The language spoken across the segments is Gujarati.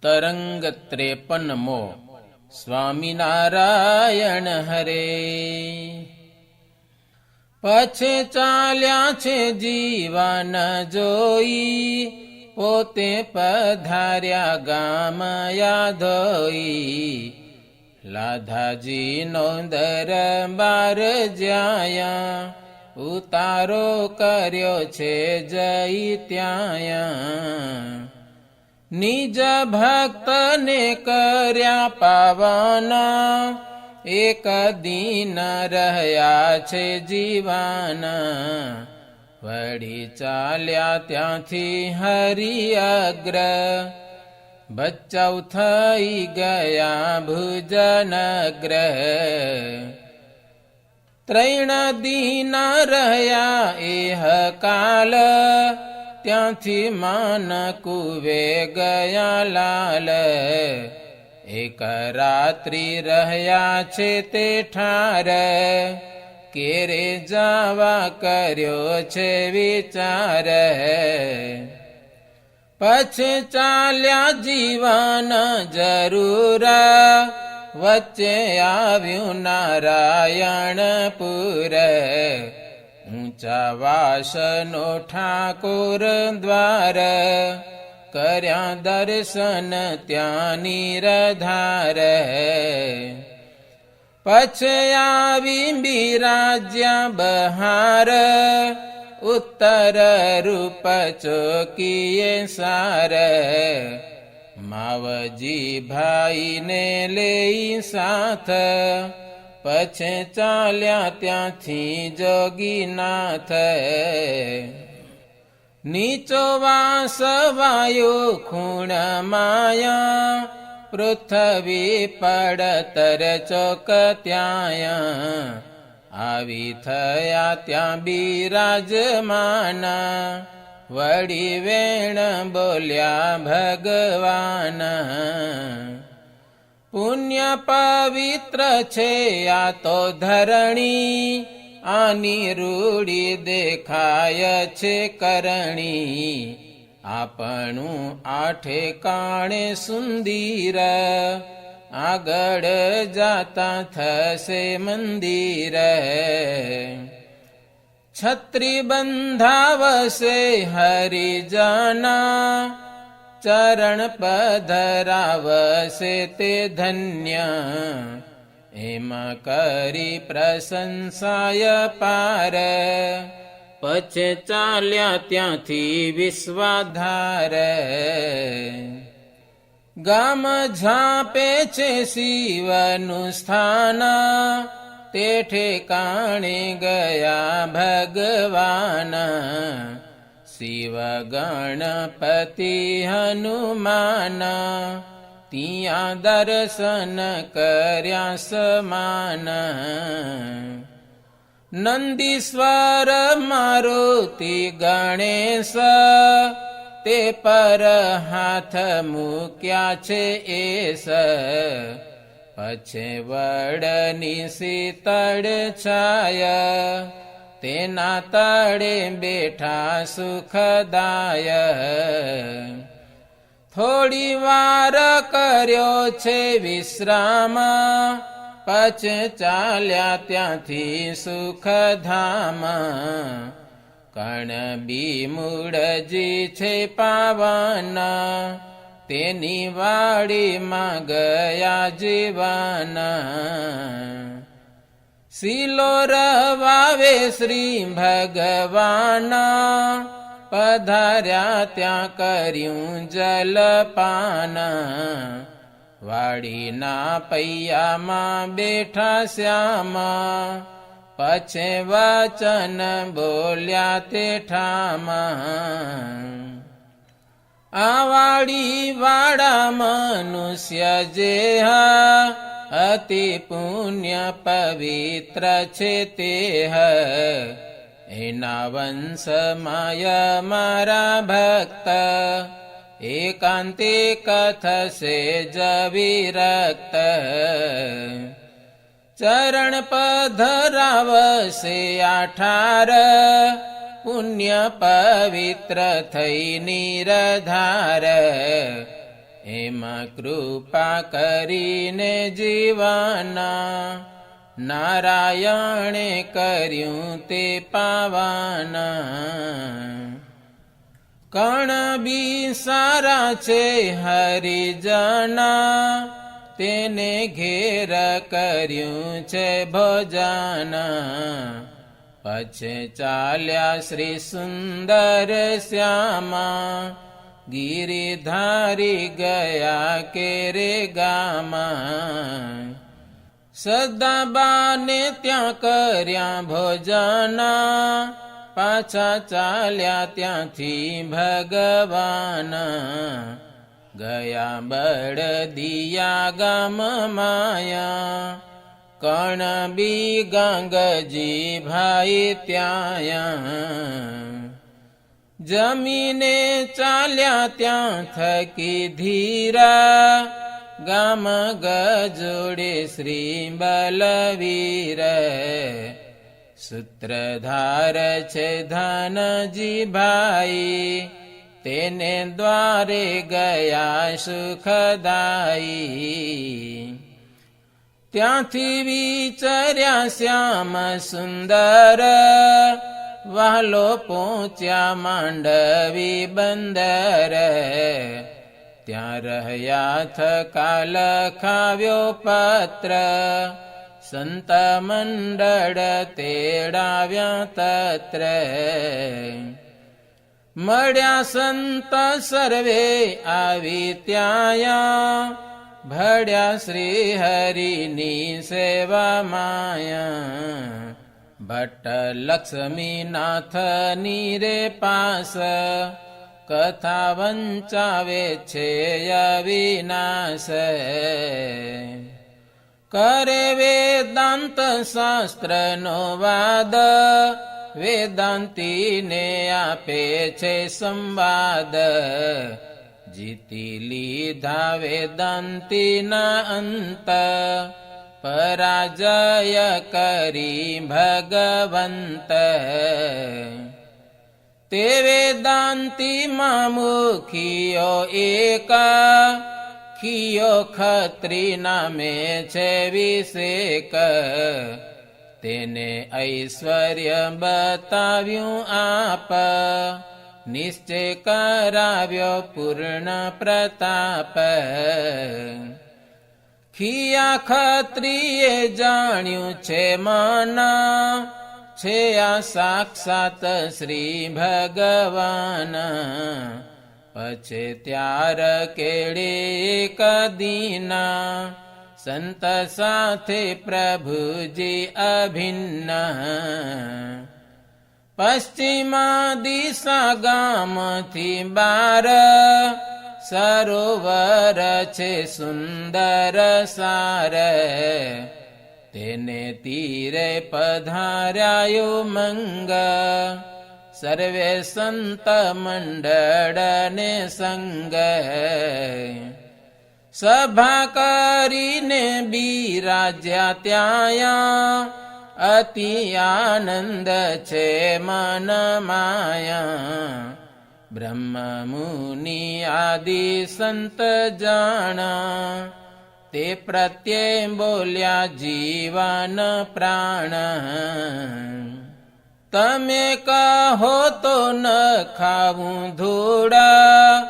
તરંગ 53મો સ્વામિનારાયણ હરે. પછે ચાલ્યા છે જીવન જોઈ, પોતે પધાર્યા ગામ યાદોઈ. લાધાજીનો દરબાર જ્યાં, ઉતારો કર્યો છે જઈ ત્યાં. નિજ ભક્તને કર્યા પાવન, એક દિન રહ્યા છે જીવન. વળી ચાલ્યા ત્યાંથી હરિ અગ્ર, બચાવ થઈ ગયા ભુજનગ્ર. 3 દિન રહ્યા એહ કાલ, ત્યાંથી માન કુવે ગયા લાલ. એક રાત્રિ રહ્યા છે તે ઠાર, કેરે જવા કર્યો છે વિચાર. પછી ચાલ્યા જીવન જરૂર, વચ્ચે આવ્યું નારાયણપુર. ઊંચા વાસનો ઠાકોર દ્વાર, કર્યા દર્શન ત્યાં નિરધાર. પછી આવી બિરાજ્યા બહાર, ઉત્તર રૂપ ચોકીએ સાર. માવજી ભાઈને લઈ સાથ, પછી ચાલ્યા ત્યાંથી જોગીનાથ. નીચો વાસ વાયો ખૂણ માયા, પૃથ્વી પડતર ચોક ત્યાં. આવી થયા ત્યાં બિરાજમાન, વળી વેણ બોલ્યા ભગવાન. પુણ્ય પવિત્ર છે આ તો ધરણી, આની રૂડી દેખાય છે કરણી. આપણું આઠે કાણે સુંદર, આગળ જાતા થશે મંદિર. છત્રી બંધાવશે હરિજના, ચરણ પધરાવશે તે ધન્ય. એમાં કરી પ્રશંસાય પાર, પછી ચાલ્યા ત્યાંથી વિશ્વાધાર. ગામ ઝાપે છે શિવનું સ્થાન, તે ઠેકાણે ગયા ભગવાન. શિવ ગણપતિ હનુમાન, ત્યાં દર્શન કર્યા સમાન. નંદીશ્વર મારુતિ ગણેશ, તે પર હાથ મૂક્યા છે એસ. પછી વડની શીતળ છાયા, તેના તળે બેઠા સુખદાય. થોડી વાર કર્યો છે વિશ્રામ, પછી ચાલ્યા ત્યાંથી સુખધામ. કણ બીમૂળજી છે પાવન, તેની વાડીમાં ગયા જીવન. શિલોર વાવે શ્રી ભગવાન, પધાર્યા ત્યાં કર્યું જલપાન. વાડીના પૈયામાં બેઠા શ્યામ, પછી વચન બોલ્યા તે ઠામ. આ વાડી વાળા મનુષ્ય જે, અતિ પુણ્ય પવિત્ર છે તે. એના વંશમાય મારા ભક્ત, એકાંતિક થશે જ વિરક્ત. ચરણ પધરાવશે આઠાર, પુણ્ય પવિત્ર થઈ નિરધાર. એમાં કૃપા કરીને જીવાના નારાયણે કર્યું તે પાવાના. કણ બી સારા છે હરિજના તેને ઘેર કર્યું છે ભોજના. પછી ચાલ્યા શ્રી સુંદર શ્યામા ગિરિધારી ગયા કેરે ગામાં. સદાબાને ત્યાં કર્યા ભોજના પાછા ચાલ્યા ત્યાંથી ભગવાના. ગયા બળદિયા ગામ માયા કણ બી ગંગજી ભાઈ ત્યાં. જમીને ચાલ્યા ત્યાં થકી ધીરા ગામ ગજોડે શ્રી બલવીર. સૂત્રધાર છે ધનજી ભાઈ તેને દ્વારે ગયા સુખદાયી. ત્યાંથી વિચર્યા શ્યામ સુંદર વહાલો પહોંચ્યા માંડવી બંદર. ત્યાં રહ્યા થકા લખાવ્યો પત્ર સંત મંડળ તેડાવ્યા તત્ર. મળ્યા સંત સર્વે આવી ત્યાં ભળ્યા શ્રી હરિની સેવા માયા. ભટ્ટ લક્ષ્મીનાથની રે પાસ કથા વંચાવે છે અવિનાશ. કરે વેદાંત શાસ્ત્રનો વાદ વેદાંતીને આપે છે સંવાદ. જીતી લીધા વેદાંતીના અંત પરાજય કરી ભગવંત. તે વેદાંતીમાં મુખીયો એક ખીયો ખત્રી નામે છે વિષેક. તેને ઐશ્વર્ય બતાવ્યું આપ નિશ્ચય કરાવ્યો પૂર્ણ પ્રતાપ. ખિયા ખત્રીએ જાણ્યું છે મના છે આ સાક્ષાત શ્રી ભગવાન. પછી ત્યાર કેળે એક દીના સંત સાથે પ્રભુજી અભિન્ન. પશ્ચિમા દિશા ગામથી બાર સરોવર છે સુંદર સાર. તેને તીરે પધાર્યાયો મંગ સર્વે સંત મંડળને સંગ. સભા કરીને બિરાજ્યા ત્યાં અતિ આનંદ છે મન માયા. બ્રહ્મ મુનિ આદિ સંત જાણા તે પ્રત્યે બોલ્યા જીવન પ્રાણ. તમે કહો તો ન ખાવું ધૂળા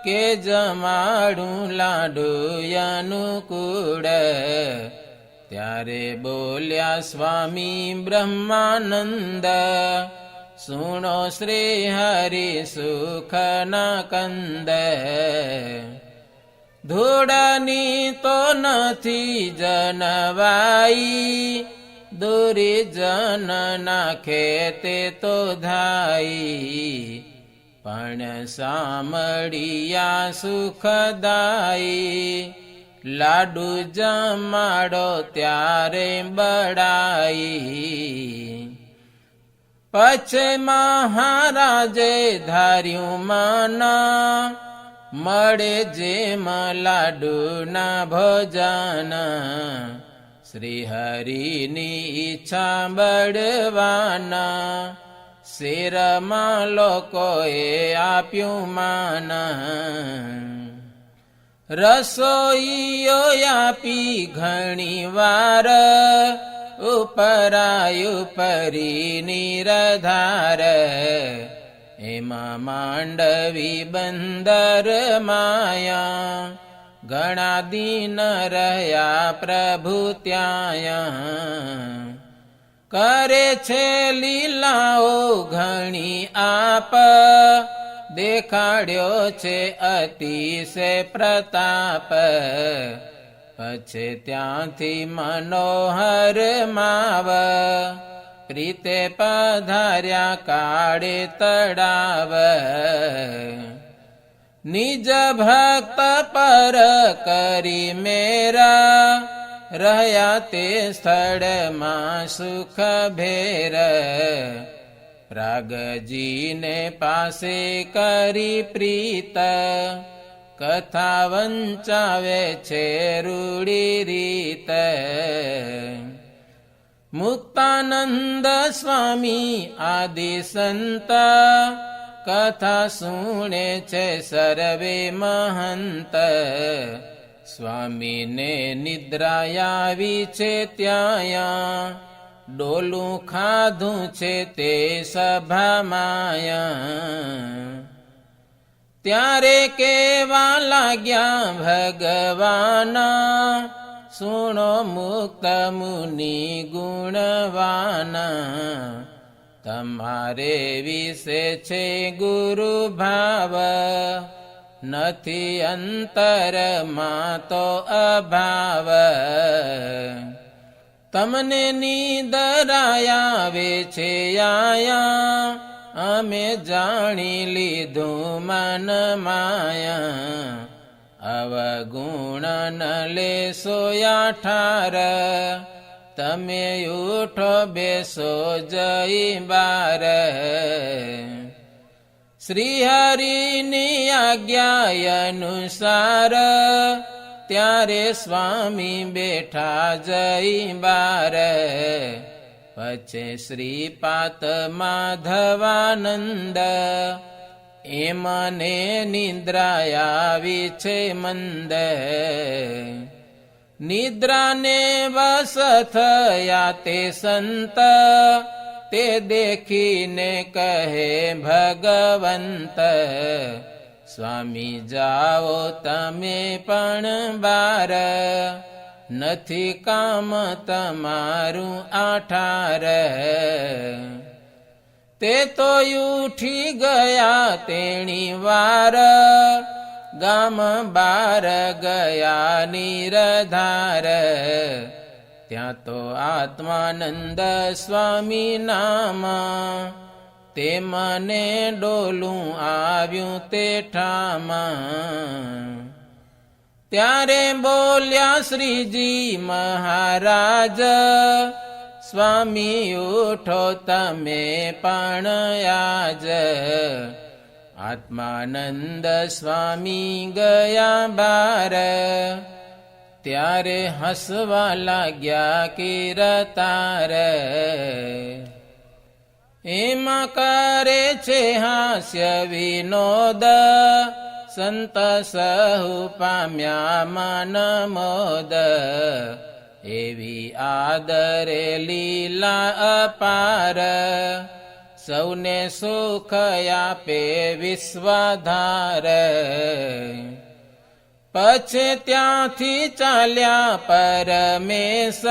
કે જમાડું લાડુ અનુકૂળ. ત્યારે બોલ્યા સ્વામી બ્રહ્માનંદ સુણો શ્રી હરિ સુખના કંદ. ધૂળની તો નથી જનવાઈ દોરી જન નાખે તે તો ધાઈ. પણ સામળિયા સુખદાઈ લાડુ જમાડો ત્યારે બડાઈ. પછી મહારાજે ધાર્યું મના મળે જેમ લાડુના ભોજન. શ્રી હરિની ઈચ્છા બળવાના શેરમાં લોકોએ આપ્યું માન. રસોઈયો આપી ઘણી વાર ઉપરાયું પરી નિરધાર એમાં માંડવી બંદર માયા ઘણા દિન રહ્યા પ્રભુ ત્યાં કરે છે લીલાઓ ઘણી આપ દેખાડ્યો છે અતિશય પ્રતાપ પછી ત્યાંથી મનોહર માવ પ્રીતે પધાર્યા કાળે તળાવ નિજ ભક્ત પર કરી મેરા રહ્યા તે સ્થળમાં સુખ ભેર પ્રાગજીને પાસે કરી પ્રીત કથા વંચાવે છે રૂડી રીત મુક્તાનંદ સ્વામી આદિ સંત કથા સુણે છે સર્વે મહંત સ્વામીને નિદ્રા આવી છે ત્યાં ડોલું ખાધું છે તે સભામાં ત્યારે કેવા લાગ્યા ભગવાન સુણો મુક્ત મુનિ ગુણવાન તમારે વિશે છે ગુરુ ભાવ નથી અંતરમાં તો અભાવ તમને નિદરાયાવે છે આયા અમે જાણી લીધું મન માયા અવગુણ ન લેશો ઠાર તમે ઉઠો બેસો જઈ બાર શ્રી હરિની આજ્ઞા અનુસાર ત્યારે સ્વામી બેઠા જઈ બાર પછી શ્રીપાદ માધવાનંદ એમને નિદ્રા આવી છે મંદ નિદ્રાને વસ થયા તે સંત તે દેખીને કહે ભગવંત સ્વામી જાઓ તમે પણ બાર નથી કામ તમારું આઠાર તે તો ઉઠી ગયા તેણી વાર ગામ બાર ગયા નિરધાર ત્યાં તો આત્માનંદ સ્વામી નામ તે મને ડોલું આવ્યું તે ઠામાં ત્યારે બોલ્યા શ્રીજી મહારાજ સ્વામી ઉઠો તમે પણ આજ આત્માનંદ સ્વામી ગયા બાર ત્યારે હસવા લાગ્યા કિરતાર એમાં કરે છે હાસ્ય વિનોદ સંત સહુ પામ્યા મન મોદ એવી આદરે લીલા અપાર સૌને સુખ આપે વિશ્વાધાર પછી ત્યાંથી ચાલ્યા પરમેશ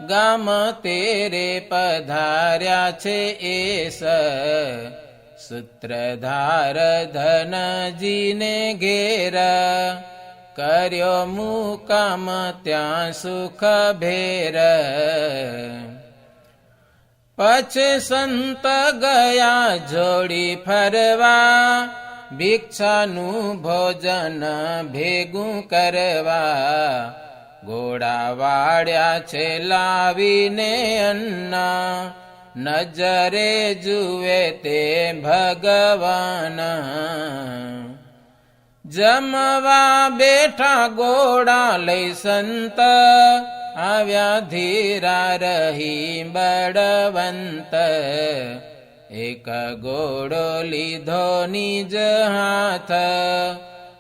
ગામ તેરે પધાર્યા છે એસ સૂત્રધાર ધનજીને ઘેર કર્યો મુકામ ત્યાં સુખ ભેર પછી સંત ગયા જોડી ફરવા ભિક્ષાનું ભોજન ભેગું કરવા ઘોડા વાળ્યા છે લાવીને અન્ન નજરે જુએ તે ભગવાન જમવા બેઠા ઘોડા લઈ સંત આવ્યા ધીરા રહી બળવંત એક ઘોડો લીધો નિજ હાથ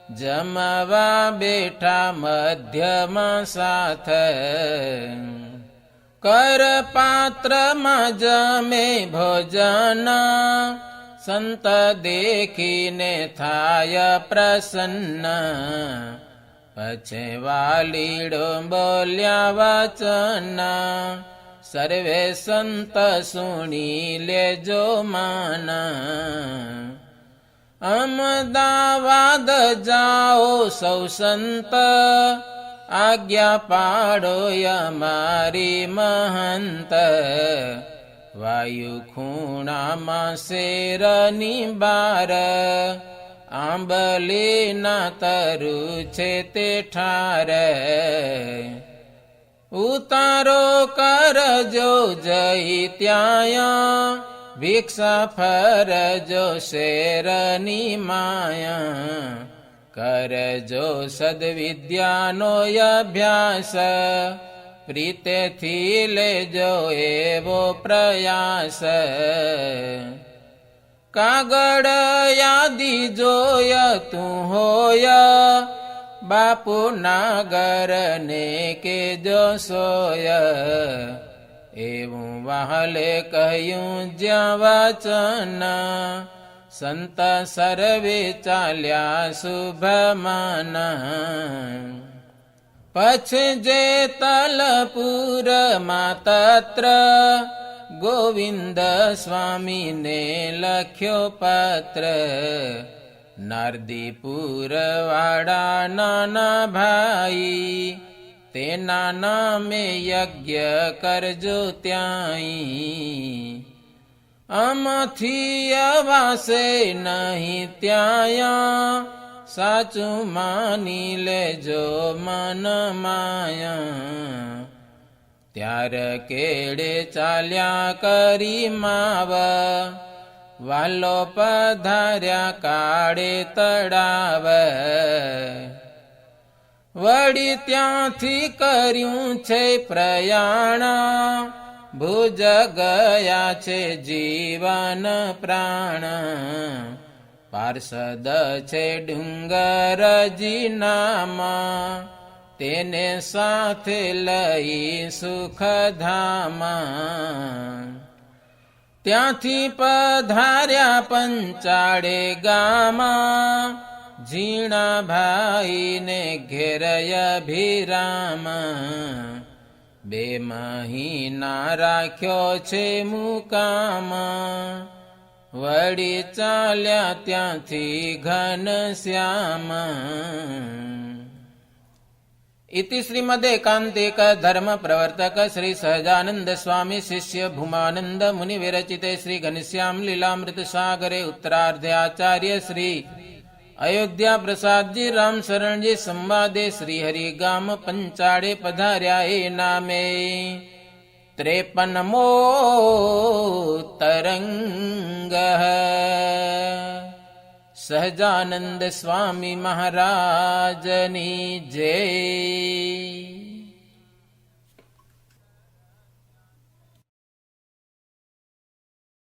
જમવા બેઠા મધ્યમાં સાથ, કર પાત્રમાં જમે ભોજન, સંત દેખીને થાય પ્રસન્ન. પછી વાલીડો બોલ્યા વચન, સર્વે સંત સુણી લેજો માન. અમદાવાદ જાઓ સૌ સંત, આજ્ઞા પાડો અમારી મહંત. વાયુ ખૂણામાં શેરની બાર, આંબલીના તરુ છે તે ઠાર. ઉતારો કરજો જઈ ત્યાં, ભિક્ષા ફરજો શેરની માયા. કરજો સદવિદ્યાનો અભ્યાસ, પ્રીતેથી લેજો એવો પ્રયાસ. કાગળ યાદી જોય તું હોય, બાપુ નાગરને કેજો સોય. એવું વહાલે કહ્યું જ્યાં વચન, સંત સર્વે ચાલ્યા શુભમાન. પછી જે તલપુરમાં તત્ર, ગોવિંદ સ્વામીને લખ્યો પત્ર. નારદીપુર વાળા નાના ભાઈ, તેના નામે યજ્ઞ કરજો ત્યાંય. આમાંથી અવાસે નહીં ત્યાં, સાચું માની લેજો મન માયા. ત્યાર કેડે ચાલ્યા કરી માવ, વાલો પધાર્યા કાળે તળાવ. વળી ત્યાંથી કર્યું છે પ્રયાણ, ભુજ ગયા છે જીવન પ્રાણ. પાર્ષદ છે ડુંગરજી નામ, તેને સાથે લઈ સુખધામ. ત્યાંથી પધાર્યા પંચાળે ગામ, ઝીણા ભાઈને ઘેરય ભીરામ. 2 મહિના રાખ્યો છે મુકામ, વળી ચાલ્યા ત્યાંથી ઘનશ્યામ. इति श्रीमदेकान्तिक धर्म प्रवर्तक श्री सहजानंद स्वामी शिष्य भूमानंद मुनि विरचिते श्री घनश्याम लीलामृत सागरे उत्तरार्धे आचार्य श्री अयोध्या प्रसाद जी राम शरण जी संवादे श्री हरि गाम पंचाड़े पधार्या ए नामे 53मो तरंग। सहजानंद स्वामी महाराजनी जय।